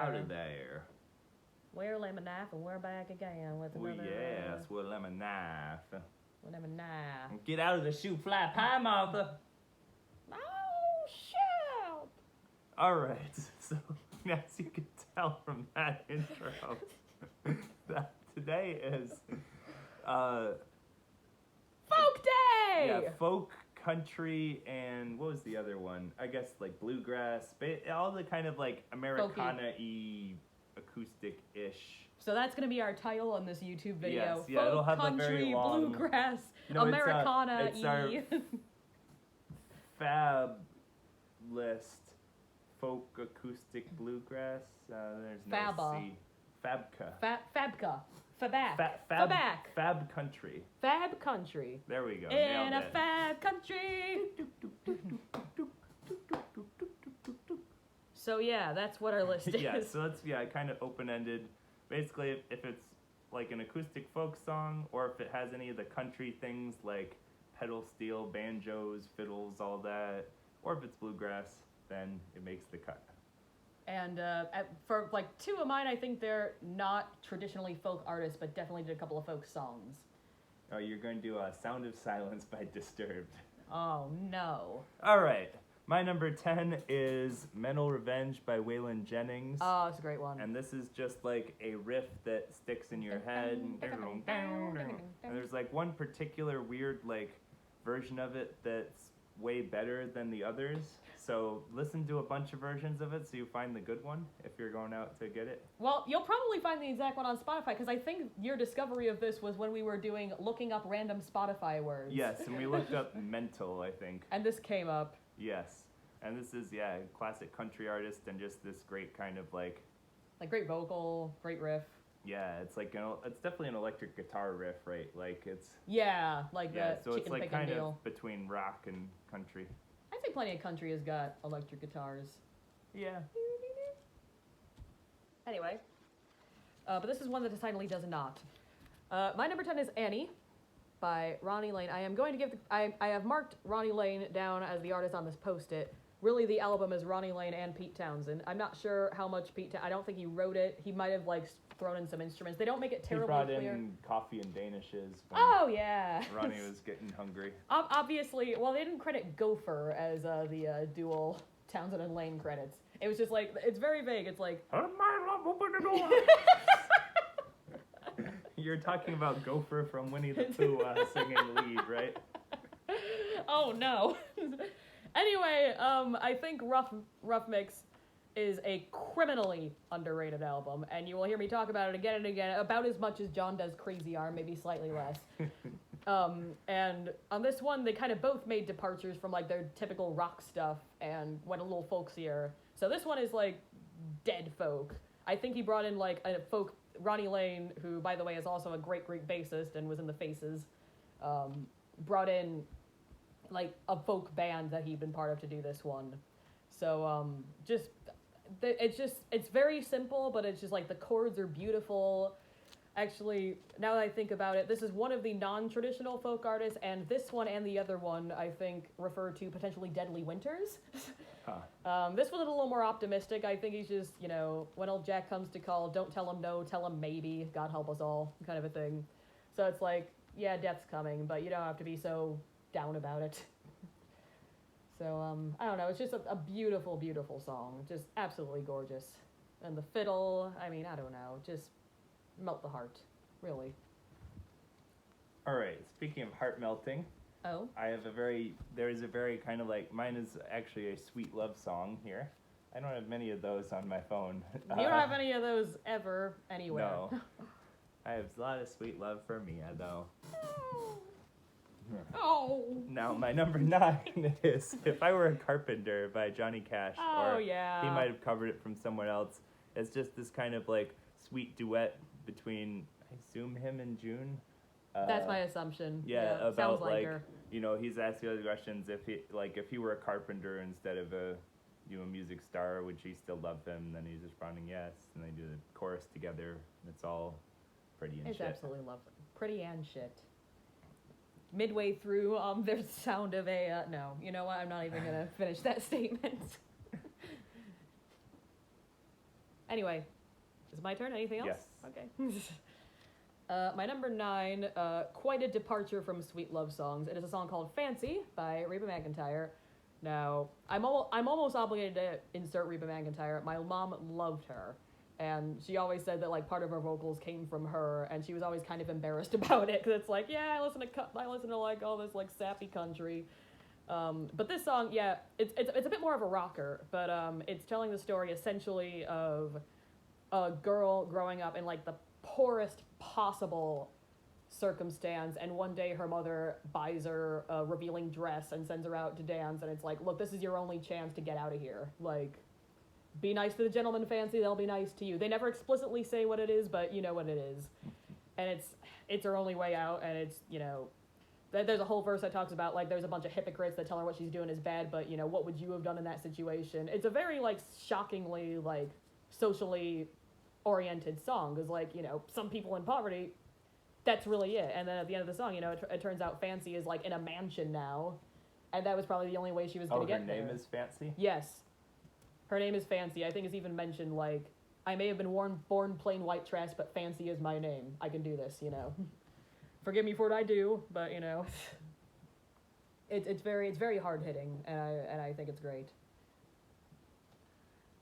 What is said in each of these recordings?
howdy there. Wear a lemon knife and we're back again with Oh another. yes, with a lemon knife. With lemon knife. Get out of the shoe fly pie, Martha. Oh, shout! Alright, so as you can tell from that intro, that today is Folk Day! yeah, folk, country, and what was the other one? I guess like bluegrass, all the kind of like Americana-y, acoustic-ish. So that's going to be our title on this YouTube video. Yes, yeah, folk, it'll have a country, very long... bluegrass, No, Americana-y. it's our fab list. Folk, acoustic, bluegrass. There's no Fabba. C. Fabka. Fabka. Fabac. Fab, Fabac. Fab country. Fab country. There we go. In Nailed a it. fab country. So yeah, that's what our list is. Yeah, so it's kind of open-ended. Basically, if it's like an acoustic folk song, or if it has any of the country things like pedal steel, banjos, fiddles, all that, or if it's bluegrass, then it makes the cut. And for like two of mine, I think they're not traditionally folk artists, but definitely did a couple of folk songs. Oh, you're going to do Sound of Silence by Disturbed. Oh, no. All right. My number 10 is Mental Revenge by Waylon Jennings. Oh, it's a great one. And this is just like a riff that sticks in your head. And there's like one particular weird like version of it that's way better than the others. So listen to a bunch of versions of it so you find the good one if you're going out to get it. Well, you'll probably find the exact one on Spotify, because I think your discovery of this was when we were looking up random Spotify words. Yes, and we looked up mental, I think. And this came up. Yes. And this is, a classic country artist and just this great kind of like great vocal, great riff. Yeah, it's like, it's definitely an electric guitar riff, right? Like it's... Yeah, like that so chicken it's like pickin' kind deal. of between rock and country. I think plenty of country has got electric guitars. Yeah. Anyway, but this is one that decidedly does not. My number 10 is Annie by Ronnie Lane. I am going to give I have marked Ronnie Lane down as the artist on this post-it. Really, the album is Ronnie Lane and Pete Townsend. I'm not sure how much I don't think he wrote it. He might have like thrown in some instruments. They don't make it terribly clear. He brought in coffee and danishes. Oh yeah. Ronnie was getting hungry. Obviously, well, they didn't credit Gopher as the dual Townsend and Lane credits. It was just like, it's very vague. It's like, open the door. You're talking about Gopher from Winnie the Pooh singing lead, right? Oh no. Anyway, I think Rough Mix is a criminally underrated album, and you will hear me talk about it again and again, about as much as John does Crazy Arm, maybe slightly less. And on this one, they kind of both made departures from like their typical rock stuff and went a little folksier. So this one is like dead folk. I think he brought in like a folk, Ronnie Lane, who by the way is also a great bassist and was in the Faces, brought in like a folk band that he'd been part of to do this one. So it's very simple, but it's just like the chords are beautiful. Actually, now that I think about it, this is one of the non-traditional folk artists, and this one and the other one I think refer to potentially Deadly Winters. This was a little more optimistic. I think he's just, when old Jack comes to call, don't tell him no, tell him maybe, God help us all, kind of a thing. So it's like, yeah, death's coming, but you don't have to be so down about it. So, I don't know, it's just a beautiful, beautiful song. Just absolutely gorgeous. And the fiddle, I mean, I don't know, just melt the heart, really. All right, speaking of heart melting. Oh? There is a very kind of like, mine is actually a sweet love song here. I don't have many of those on my phone. You don't have any of those ever, anywhere. No. I have a lot of sweet love for Mia, though. Oh. Now, my number 9 is If I Were a Carpenter by Johnny Cash. Oh, or yeah. He might have covered it from someone else. It's just this kind of like sweet duet between, I assume, him and June. That's my assumption. Yeah, about sounds like her. He's asking other questions. If he were a carpenter instead of a music star, would she still love him? And then he's responding yes, and they do the chorus together. And it's all pretty and shit. It's absolutely lovely. Pretty and shit. Midway through, there's the sound of a, no, you know what, I'm not even gonna finish that statement. Anyway, is it my turn? Anything else? Yes. Okay. My number 9, quite a departure from Sweet Love Songs. It is a song called Fancy by Reba McEntire. Now, I'm almost obligated to insert Reba McEntire. My mom loved her, and she always said that like part of her vocals came from her, and she was always kind of embarrassed about it because it's like, yeah, I listen to like all this like sappy country. But this song, yeah, it's a bit more of a rocker, but it's telling the story essentially of a girl growing up in like the poorest possible circumstance, and one day her mother buys her a revealing dress and sends her out to dance, and it's like, look, this is your only chance to get out of here. Like, be nice to the gentleman fancy, they'll be nice to you. They never explicitly say what it is, but you know what it is. And it's her only way out, and it's, you know, there's a whole verse that talks about, like, there's a bunch of hypocrites that tell her what she's doing is bad, but, you know, what would you have done in that situation? It's a very, like, shockingly, like, socially oriented song, because, like, you know, some people in poverty, that's really it. And then at the end of the song, you know, it turns out Fancy is like in a mansion now, and that was probably the only way she was going to get there. Her name is Fancy? Yes, her name is Fancy. I think it's even mentioned like, I may have been born plain white trash, but Fancy is my name. I can do this, you know. Forgive me for what I do, but you know, it's very hard hitting, and I think it's great.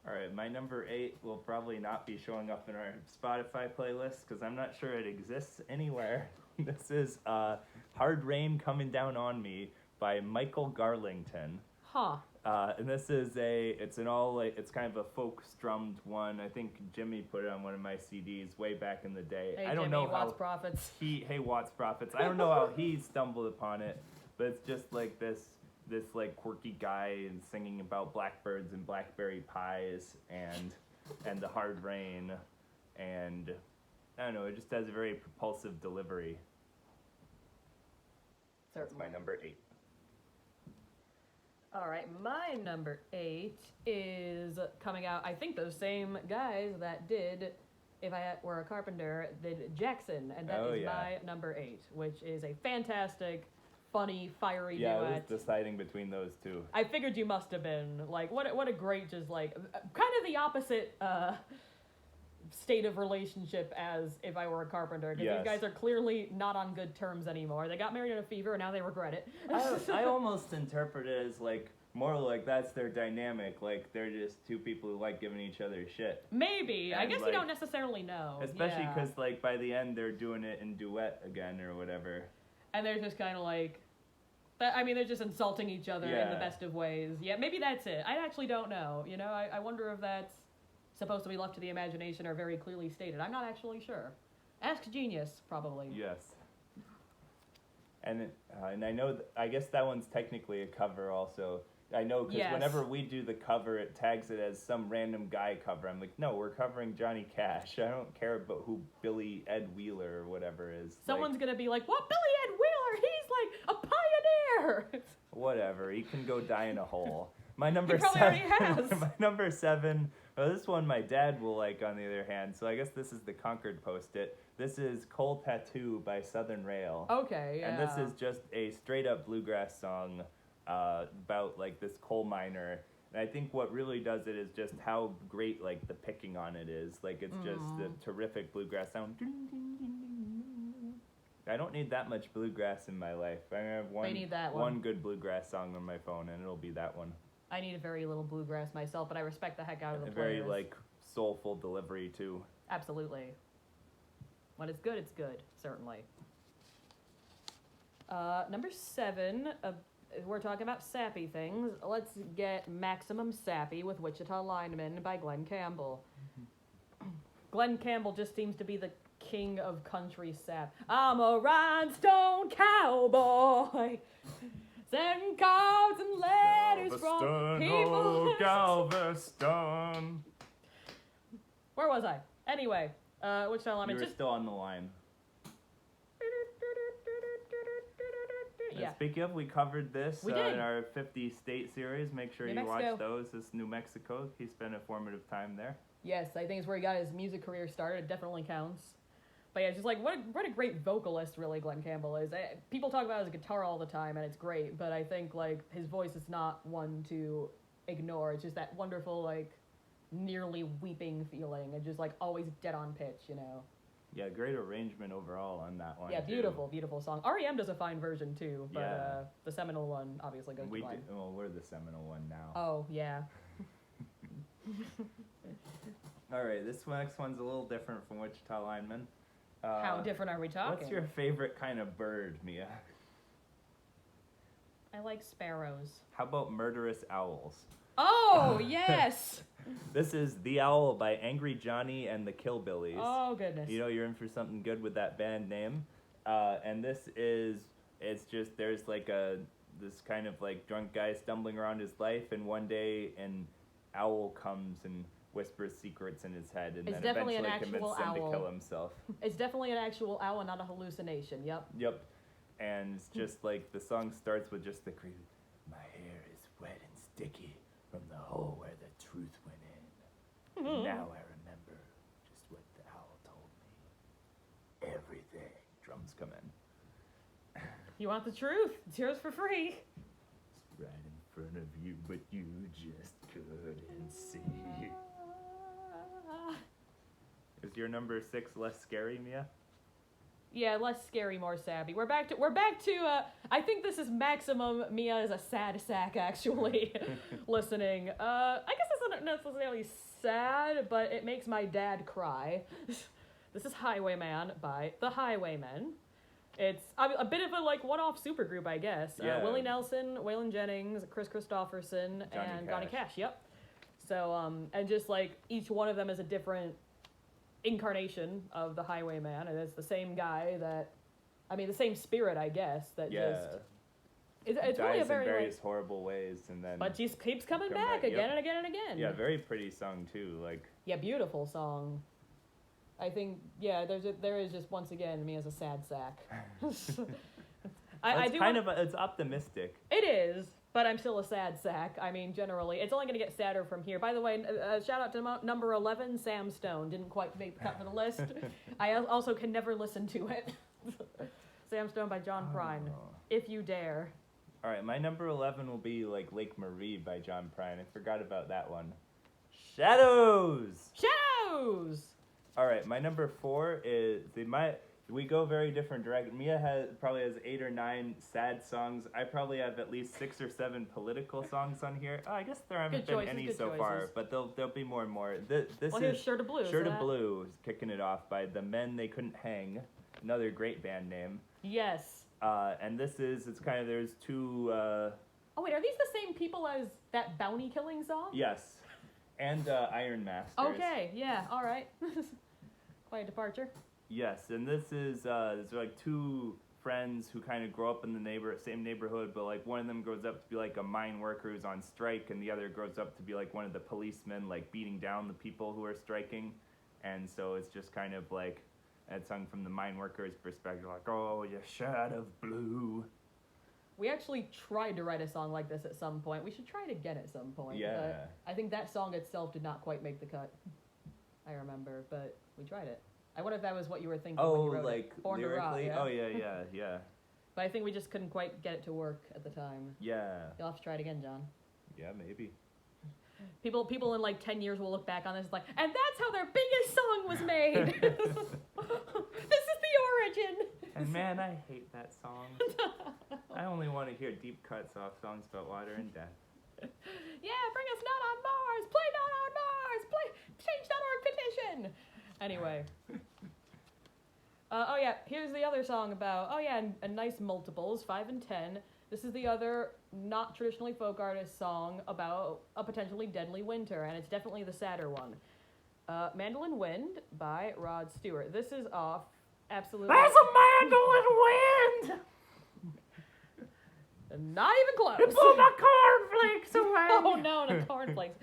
All right, my number 8 will probably not be showing up in our Spotify playlist because I'm not sure it exists anywhere. This is Hard Rain Coming Down on Me by Michael Garlington. Huh. And this is it's kind of a folk strummed one. I think Jimmy put it on one of my CDs way back in the day. Hey, I don't Jimmy, know Watts how Prophets. Watts Prophets. I don't know how he stumbled upon it, but it's just like this like quirky guy and singing about blackbirds and blackberry pies and the hard rain, and I don't know, it just has a very propulsive delivery. That's my number 8. All right, my number 8 is coming out. I think those same guys that did If I Were a Carpenter did Jackson, and that is my number 8, which is a fantastic, funny, fiery duet. Yeah, I was deciding between those two. I figured you must have been. Like, what a great, just like, kind of the opposite state of relationship as If I Were a Carpenter. Because these guys are clearly not on good terms anymore. They got married in a fever, and now they regret it. I almost interpret it as, like, more like that's their dynamic. Like, they're just two people who like giving each other shit. Maybe. And I guess like, you don't necessarily know. Especially because, like, by the end, they're doing it in duet again or whatever. And they're just kind of like, I mean, they're just insulting each other in the best of ways. Yeah, maybe that's it. I actually don't know. You know, I wonder if that's supposed to be left to the imagination or very clearly stated. I'm not actually sure. Ask Genius, probably. Yes. And I know, I guess that one's technically a cover also. I know, because whenever we do the cover, it tags it as some random guy cover. I'm like, no, we're covering Johnny Cash. I don't care about who Billy Ed Wheeler or whatever is. Someone's going to be like, what, Billy Ed Wheeler? He's like a pioneer. Whatever. He can go die in a hole. My number he probably 7. Already has. My number 7. Well, this one my dad will like, on the other hand. So I guess this is the Concord Post-it. This is Coal Tattoo by Southern Rail. Okay, yeah. And this is just a straight-up bluegrass song about, like, this coal miner. And I think what really does it is just how great, like, the picking on it is. Like, it's just a terrific bluegrass sound. I don't need that much bluegrass in my life. I have one good bluegrass song on my phone, and it'll be that one. I need a very little bluegrass myself, but I respect the heck out of the playlist. Very, like, soulful delivery, too. Absolutely. When it's good, certainly. Number 7, we're talking about sappy things. Let's get Maximum Sappy with Wichita Lineman by Glenn Campbell. Glenn Campbell just seems to be the king of country sap. I'm a rhinestone cowboy. Sending cards and letters from people. Galveston. Where was I? Anyway, Wichita Lineman. You were still on the line. Yeah. Speaking of, we covered this in our 50 state series. Make sure you watch those. This is New Mexico. He spent a formative time there. Yes, I think it's where he got his music career started. It definitely counts. But yeah, just like, what a great vocalist, really, Glenn Campbell is. People talk about his guitar all the time, and it's great, but I think, like, his voice is not one to ignore. It's just that wonderful, like, nearly weeping feeling and just like always dead on pitch, you know. Yeah, great arrangement overall on that one. Yeah, too. beautiful song. REM does a fine version too, but Yeah. the seminal one obviously goes to Glenn. Well, we're the seminal one now. Oh yeah. All right, this next one's a little different from Wichita Lineman. How different are we talking? What's your favorite kind of bird, Mia? I like sparrows. How about Murderous Owls? Oh, yes! This is The Owl by Angry Johnny and the Killbillies. Oh, goodness. You know you're in for something good with that band name. And it's just, there's like this kind of like drunk guy stumbling around his life, and one day an owl comes and whispers secrets in his head, and It's then definitely an eventually actual convinces him owl. to kill himself. It's definitely an actual owl, not a hallucination, yep. Yep. And it's just like, the song starts with just the creepy, my hair is wet and sticky from the hole where the truth went in. And now I remember just what the owl told me. Everything. Drums come in. You want the truth? It's yours for free. It's right in front of you, but you just couldn't see. Is your number 6 less scary, Mia? Yeah, less scary, more sappy. We're back to I think this is maximum Mia is a sad sack, actually, listening. I guess it's not necessarily sad, but it makes my dad cry. This is Highwayman by the Highwaymen. It's a bit of a like one-off supergroup, I guess. Yeah. Willie Nelson, Waylon Jennings, Chris Christopherson, and Johnny Cash. Yep. So and just like each one of them is a different incarnation of the Highwayman, and it's the same guy the same spirit, I guess, that it's dies really a very in various horrible ways, and then but just keeps coming come back back, again yep. and again and again. Yeah, very pretty song too. Like, yeah, beautiful song. I think there is just once again me as a sad sack. it's optimistic. It is, but I'm still a sad sack. I mean, generally, it's only going to get sadder from here. By the way, shout out to number 11, Sam Stone. Didn't quite make the cut for the list. I also can never listen to it. Sam Stone by John Prine. If you dare. All right, my number 11 will be like Lake Marie by John Prine. I forgot about that one. Shadows! Shadows! All right, my number 4 is we go very different direction. Mia probably has 8 or 9 sad songs. I probably have at least 6 or 7 political songs on here. Oh, I guess there haven't been any so far, but there'll be more and more. This here's Shirt of Blue. Shirt of Blue is kicking it off by The Men They Couldn't Hang, another great band name. Yes. And there's 2. Oh wait, are these the same people as that bounty killing song? Yes, and Iron Masters. Okay, yeah, all right. Quite a departure. Yes, and this is there's like 2 friends who kind of grow up in the same neighborhood, but like one of them grows up to be like a mine worker who's on strike, and the other grows up to be like one of the policemen, like beating down the people who are striking, and so it's just kind of like it's sung from the mine worker's perspective, like, oh, you shirt of blue. We actually tried to write a song like this at some point. We should try it again at some point. Yeah. But I think that song itself did not quite make the cut. I remember, but we tried it. I wonder if that was what you were thinking when you wrote it. Born lyrically? to Rock, Oh, yeah. But I think we just couldn't quite get it to work at the time. Yeah. You'll have to try it again, John. Yeah, maybe. People in like 10 years will look back on this like, and that's how their biggest song was made. This is the origin. And man, I hate that song. I only want to hear deep cuts off songs about water and death. Yeah, bring us Not on Mars. Play Not on Mars. Play Change.org petition. Anyway. Oh yeah, here's the other song about, and nice multiples, 5 and 10. This is the other not traditionally folk artist song about a potentially deadly winter, and it's definitely the sadder one. Mandolin Wind by Rod Stewart. This is off absolutely... There's a mandolin wind! Not even close. It blew my cornflakes away! Oh no, no cornflakes.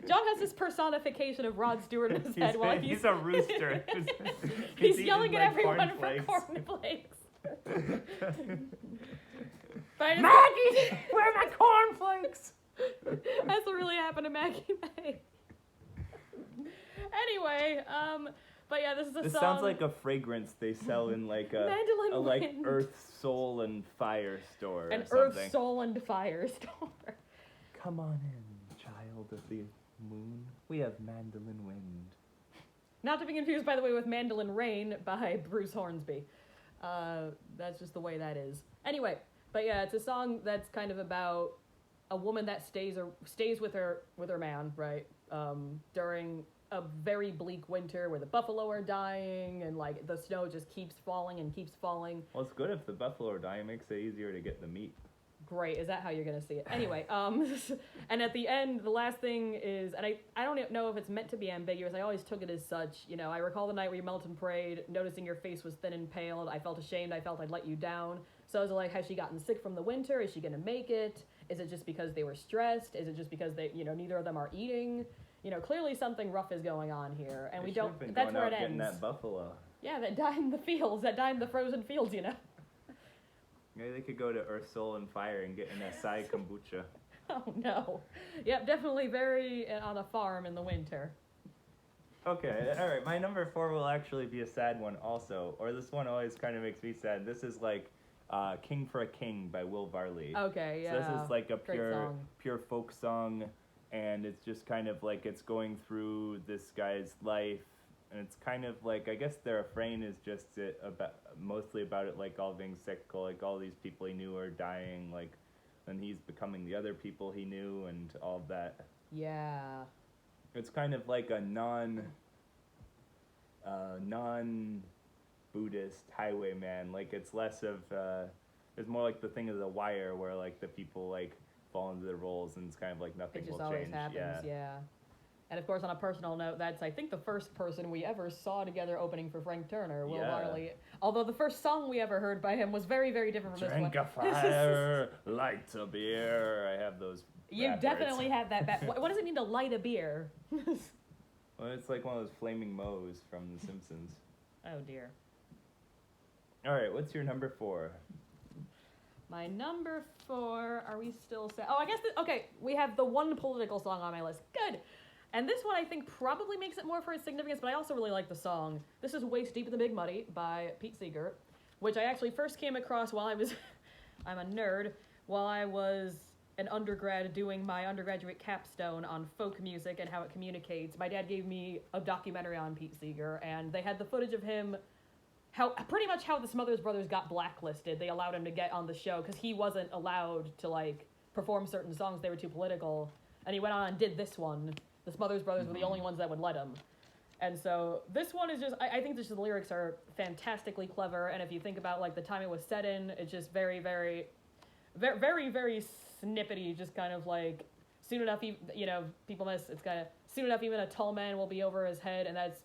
John has this personification of Rod Stewart in his head while he's a rooster. He's yelling at like everyone cornflakes. for cornflakes. Maggie, where are my cornflakes? That's what really happened to Maggie May. Anyway, but yeah, this is a This song. sounds like a fragrance they sell in like a Mandolin like Wind. Earth, Soul, and Fire store An or something. Earth, Soul, and Fire store. Come on in, child of the moon. we have Mandolin Wind. Not to be confused, by the way, with Mandolin Rain by Bruce Hornsby. That's just the way that is. Anyway, but yeah, it's a song that's kind of about a woman that stays with her man, right? During a very bleak winter where the buffalo are dying and like the snow just keeps falling and keeps falling. Well, it's good if the buffalo are dying. It makes it easier to get the meat. Great. Is that how you're gonna see it? Anyway, and at the end, the last thing is, and I don't know if it's meant to be ambiguous. I always took it as such. You know, I recall the night where you knelt and prayed, noticing your face was thin and pale. I felt ashamed. I felt I'd let you down. So I was like, has she gotten sick from the winter? Is she gonna make it? Is it just because they were stressed? Is it just because they, neither of them are eating? Clearly something rough is going on here, and we don't. That's where it ends. Getting that buffalo. Yeah, that died in the fields. That died in the frozen fields. Maybe they could go to Earth, Soul, and Fire and get an acai kombucha. Oh, no. Yep, definitely very on a farm in the winter. Okay, alright. My number 4 will actually be a sad one also. Or this one always kind of makes me sad. This is like King for a King by Will Varley. Okay, yeah. So this is like a song. pure folk song. And it's just kind of like it's going through this guy's life. And it's kind of like, I guess the refrain is just mostly about it like all being cyclical, like all these people he knew are dying, like, and he's becoming the other people he knew and all of that. Yeah. It's kind of like a non-Buddhist Highwayman. Like, it's less of, it's more like the thing of The Wire where, like, the people, like, fall into their roles and it's kind of like nothing will change. It just always happens, yeah. And of course, on a personal note, that's, I think, the first person we ever saw together opening for Frank Turner, Will Varley. Although the first song we ever heard by him was very, very different from Drink this one. Drink a fire, light a beer. I have those. You definitely have that. What does it mean to light a beer? Well, it's like one of those flaming moes from The Simpsons. Oh, dear. All right, what's your number 4? My number 4, are we still set? Oh, I guess, okay, we have the one political song on my list. Good. And this one I think probably makes it more for its significance, but I also really like the song. This is Waist Deep in the Big Muddy by Pete Seeger, which I actually first came across while I was, I'm a nerd, while I was an undergrad doing my undergraduate capstone on folk music and how it communicates. My dad gave me a documentary on Pete Seeger, and they had the footage of him, pretty much how the Smothers Brothers got blacklisted. They allowed him to get on the show because he wasn't allowed to, like, perform certain songs. They were too political. And he went on and did this one. The Smothers Brothers were the only ones that would let him. And so this one is just, I think the lyrics are fantastically clever, and if you think about like the time it was set in, it's just very, very, very, very, very snippety, just kind of like, soon enough, people miss, it's kind of, soon enough even a tall man will be over his head, and that's,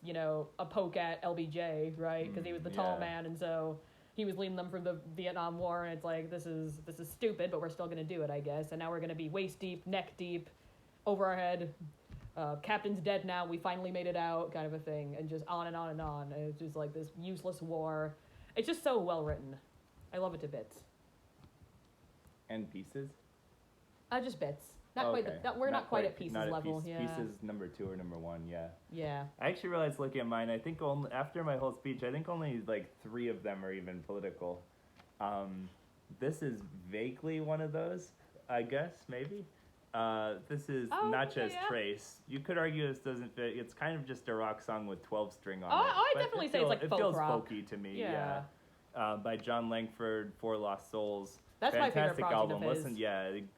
a poke at LBJ, right? Because he was the tall man, and so he was leading them through the Vietnam War, and it's like, this is stupid, but we're still going to do it, I guess. And now we're going to be waist deep, neck deep, over our head. Captain's dead now, we finally made it out, kind of a thing, and just on and on and on. And it's just like this useless war. It's just so well written. I love it to bits. And Pieces? Just bits. Not quite. We're not quite at Pieces level. Yeah. Pieces number 2 or number 1. Yeah. Yeah. I actually realized looking at mine. I think only after my whole speech, I think only like 3 of them are even political. This is vaguely one of those. I guess maybe. This is Natchez Trace. You could argue this doesn't fit. It's kind of just a rock song with 12-string on it. I definitely say it's like folk feels rock. folky to me. Yeah. By John Langford, Four Lost Souls. That's fantastic my favorite project album. of his. Listen,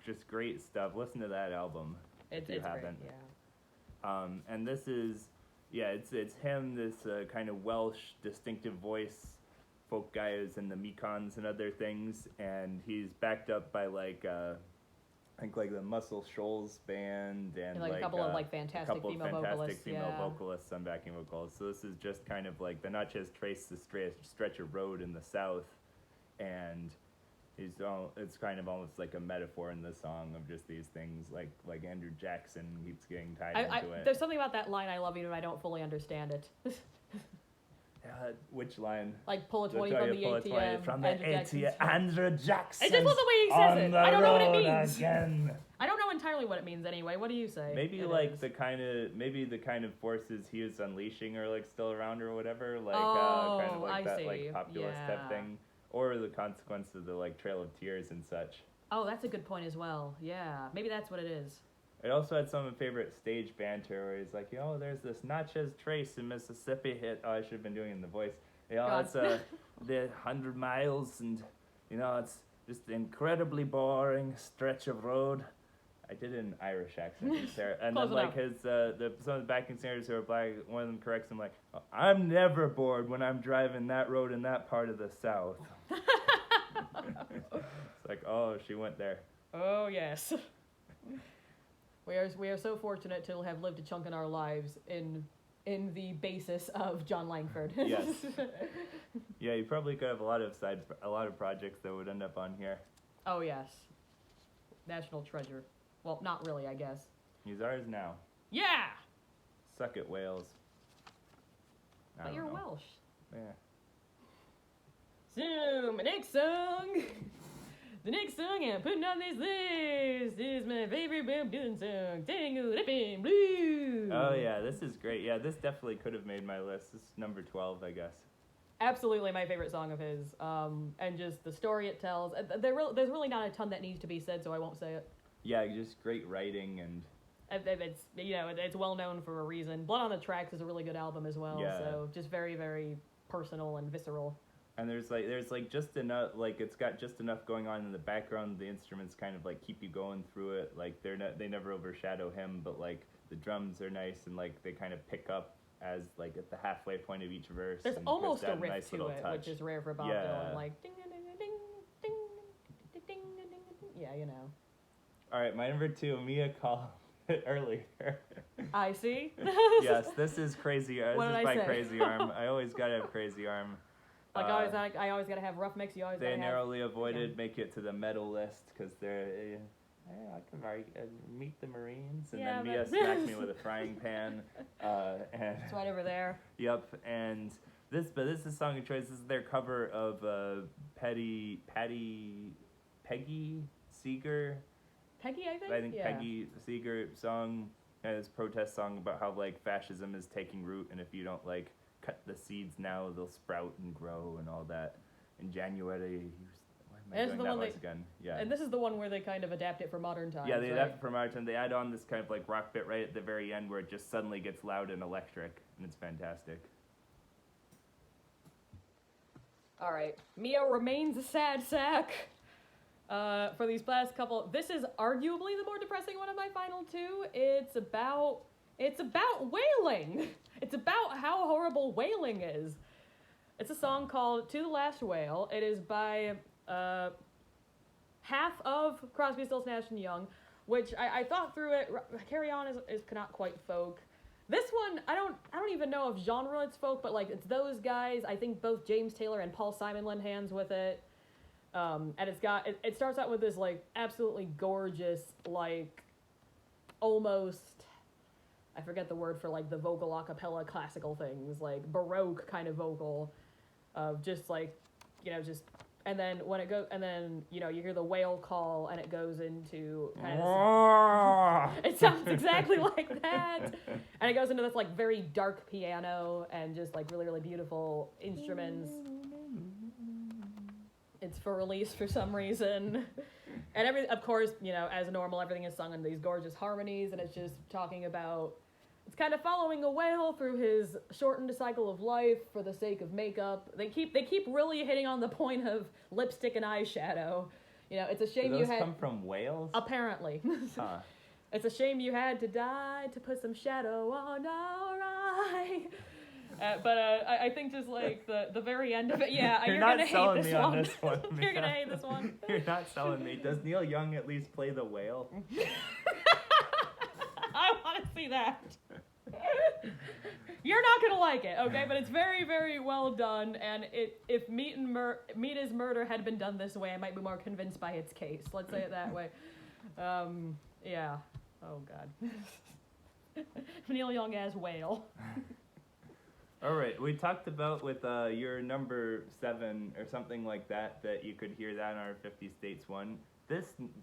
just great stuff. Listen to that album. It's if you haven't. great. Yeah. And this is, it's him. This kind of Welsh distinctive voice. Folk guy is in the Mekons and other things, and he's backed up by like. I think like the Muscle Shoals band and like a couple of like fantastic female vocalists on backing vocals. So this is just kind of like the Natchez Trace the stretch of road in the south, and it's kind of almost like a metaphor in the song of just these things like Andrew Jackson keeps getting tied into it. There's something about that line I love even if I don't fully understand it. Which line? Like pull a 20 from the ATM. From the ATM. Andrew Jackson. I just love the way he says it. I don't know what it means. Again. I don't know entirely what it means anyway. What do you say? Maybe the kind of forces he was unleashing are like still around or whatever. Like kind of like that like populist type thing. Or the consequence of the like Trail of Tears and such. Oh, that's a good point as well. Yeah. Maybe that's what it is. It also had some of my favorite stage banter where he's like, there's this Natchez Trace in Mississippi hit. Oh, I should have been doing it in the voice. It's the 100 miles and, it's just an incredibly boring stretch of road. I did an Irish accent, Sarah. And then, like, some of the backing singers who are black, one of them corrects him, like, I'm never bored when I'm driving that road in that part of the South. It's like, oh, she went there. Oh, yes. We are so fortunate to have lived a chunk in our lives in the basis of John Langford. Yes. Yeah, you probably could have a lot of projects that would end up on here. Oh, yes. National treasure. Well, not really, I guess. He's ours now. Yeah! Suck it, Wales. But you're Welsh. Yeah. So, my next song... The next song I'm putting on this list is my favorite Bob Dylan song, Tangled Up in Blue. Oh, yeah, this is great. Yeah, this definitely could have made my list. This is number 12, I guess. Absolutely my favorite song of his. And just the story it tells. There's really not a ton that needs to be said, so I won't say it. Yeah, just great writing and... It's well known for a reason. Blood on the Tracks is a really good album as well, so just very, very personal and visceral. And there's just enough, like, it's got just enough going on in the background. The instruments kind of, like, keep you going through it. Like, they never overshadow him, but, like, the drums are nice and, like, they kind of pick up as, like, at the halfway point of each verse. There's and almost a riff nice to it, touch. which is rare for Bob Dylan. Like, ding, ding, ding, ding, ding, ding, ding, ding. Yeah, you know. All right, my number 2, Mia called it earlier. I see. Yes, this is Crazy Arm. This is by Crazy Arm. I always gotta have Crazy Arm. Like I always gotta have Rough Mix. You always gotta have. They narrowly avoided make it to the metal list because they're. I can Meet the Marines, and then Mia smacked me with a frying pan. And it's right over there. Yep, and this is Song of Choice. This is their cover of Peggy Seeger. Peggy, I think. I think Peggy Seeger song, and this protest song about how like fascism is taking root, and if you don't like cut the seeds now, they'll sprout and grow and all that. In January, Yeah. And this is the one where they kind of adapt it for modern times. Yeah, they adapt it for modern times. They add on this kind of like rock bit right at the very end where it just suddenly gets loud and electric, and it's fantastic. All right, Mia remains a sad sack. For these last couple, this is arguably the more depressing one of my final 2. It's about whaling. It's about how horrible whaling is. It's a song called To the Last Whale. It is by half of Crosby, Stills, Nash & Young, which I thought through it. Carry On is not quite folk. This one, I don't even know if genre it's folk, but like it's those guys. I think both James Taylor and Paul Simon lend hands with it. And it starts out with this like absolutely gorgeous, like almost, I forget the word for like the vocal a cappella classical things, like Baroque kind of vocal of just like, and then when it goes, and then, you hear the whale call and it goes into kind of, it sounds exactly like that. And it goes into this like very dark piano and just like really, really beautiful instruments. It's for release for some reason. And of course, as normal, everything is sung in these gorgeous harmonies, and it's just talking about, it's kind of following a whale through his shortened cycle of life for the sake of makeup. They keep really hitting on the point of lipstick and eyeshadow. It's a shame those come from whales? Apparently. Huh. It's a shame you had to die to put some shadow on our eye. But I think just like the very end of it, you're gonna hate this one. This one. You're gonna hate this one. You're not selling me. Does Neil Young at least play the whale? I want to see that. You're not gonna like it, okay? But it's very, very well done, and if Meat is Murder had been done this way, I might be more convinced by its case. Let's say it that way. Yeah. Oh God. Neil Young as whale. All right, we talked about with your number 7 or something like that you could hear that on our 50 States one.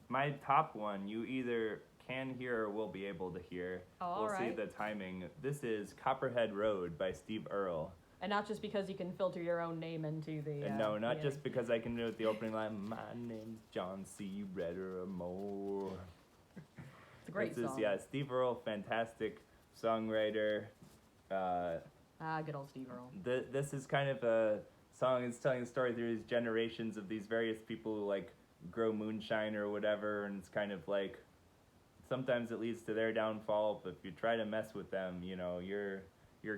My top one, you either can hear or will be able to hear. We'll see the timing. This is Copperhead Road by Steve Earle. And not just because you can filter your own name into the... no, not just because I can do it the opening line, my name's John C. Redder Moore. It's a great song. Yeah, Steve Earle, fantastic songwriter. Good old Steve Earle. This is kind of a song. It's telling the story through these generations of these various people who like grow moonshine or whatever, and it's kind of like sometimes it leads to their downfall. But if you try to mess with them, you know, you're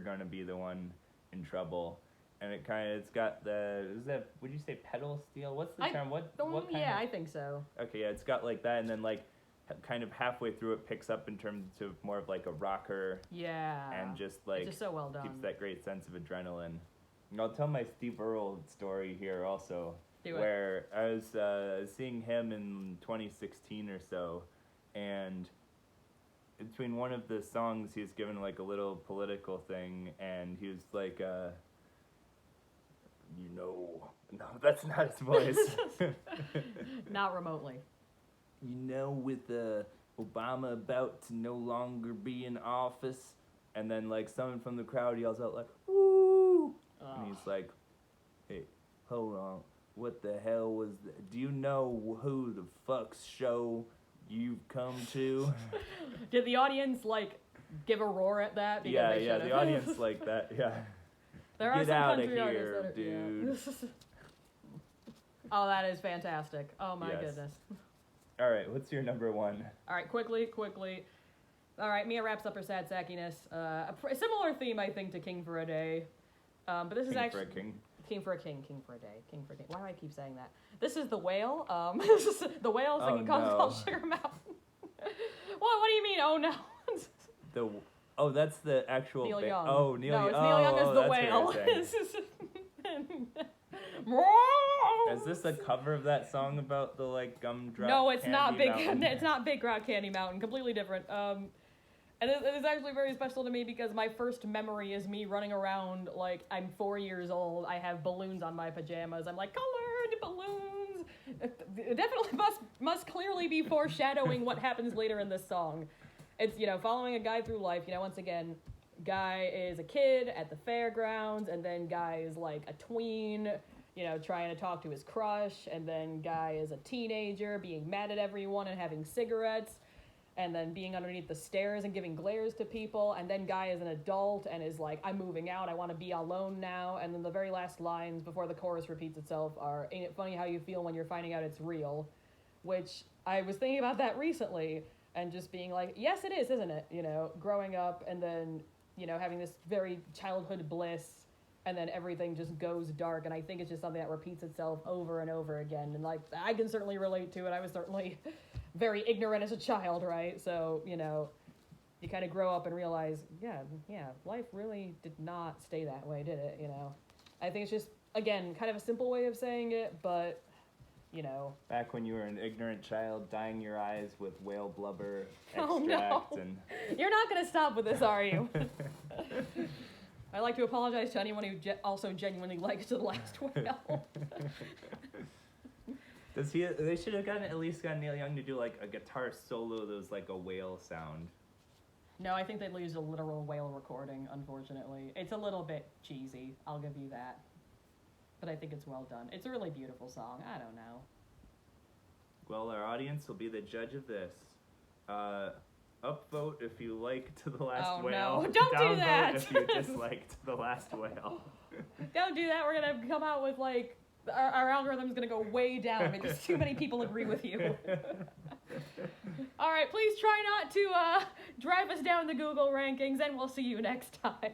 gonna be the one in trouble. And it's got would you say pedal steel? What's the term? What kind yeah, of, I think so. Okay, yeah, it's got like that, and then like kind of halfway through it picks up in terms of more of like a rocker. Yeah. And just like it's just so well done. Keeps that great sense of adrenaline. And I'll tell my Steve Earle story here also. Do it. Where I was seeing him in 2016 or so, and between one of the songs he was given like a little political thing, and he was like, no, that's not his voice. Not remotely. You know, with Obama about to no longer be in office, and then like someone from the crowd yells out like, "Woo!" And he's like, "Hey, hold on, what the hell was that? Do you know who the fuck's show you've come to?" Did the audience like give a roar at that? Because Yeah, the audience like that, yeah. There are Get some out of country artists here, that are, dude. Yeah. Oh, that is fantastic. Oh my goodness. All right, what's your number one? All right, quickly. All right, Mia wraps up her sad sackiness. A similar theme, I think, to King for a Day. But this is actually... King for a King. King for a Day. Why do I keep saying that? This is The Whale. This is The Whale singing called Sugar Mountain. What do you mean, oh no? That's the actual... Neil Young. Oh, Neil Young. No, it's Neil Young as The Whale. Is this a cover of that song about the like gumdrop? No, it's Candy not Big. Mountain? It's not Big Rock Candy Mountain. Completely different. And it's actually very special to me because my first memory is me running around like I'm 4 years old. I have balloons on my pajamas. I'm like colored balloons. It definitely must clearly be foreshadowing what happens later in this song. It's following a guy through life. Once again, guy is a kid at the fairgrounds, and then guy is like a tween. Trying to talk to his crush, and then guy is a teenager being mad at everyone and having cigarettes, and then being underneath the stairs and giving glares to people, and then guy is an adult and is like, I'm moving out, I want to be alone now, and then the very last lines before the chorus repeats itself are, ain't it funny how you feel when you're finding out it's real, which I was thinking about that recently, and just being like, yes it is, isn't it, growing up, and then, having this very childhood bliss, and then everything just goes dark, and I think it's just something that repeats itself over and over again, and like, I can certainly relate to it. I was certainly very ignorant as a child, right? So, you kind of grow up and realize, yeah, life really did not stay that way, did it, I think it's just, again, kind of a simple way of saying it, but, Back when you were an ignorant child, dyeing your eyes with whale blubber extract. Oh, no. And... You're not going to stop with this, are you? I'd like to apologize to anyone who also genuinely likes The Last Whale. They should have at least gotten Neil Young to do like a guitar solo that was like a whale sound. No, I think they'd use a literal whale recording, unfortunately. It's a little bit cheesy, I'll give you that. But I think it's well done. It's a really beautiful song. I don't know. Well, our audience will be the judge of this. Upvote if you liked The Last Whale. No, don't do that! Downvote if you disliked The Last Whale. Don't do that. We're going to come out with, like, our algorithm's going to go way down because too many people agree with you. All right, please try not to drive us down the Google rankings, and we'll see you next time.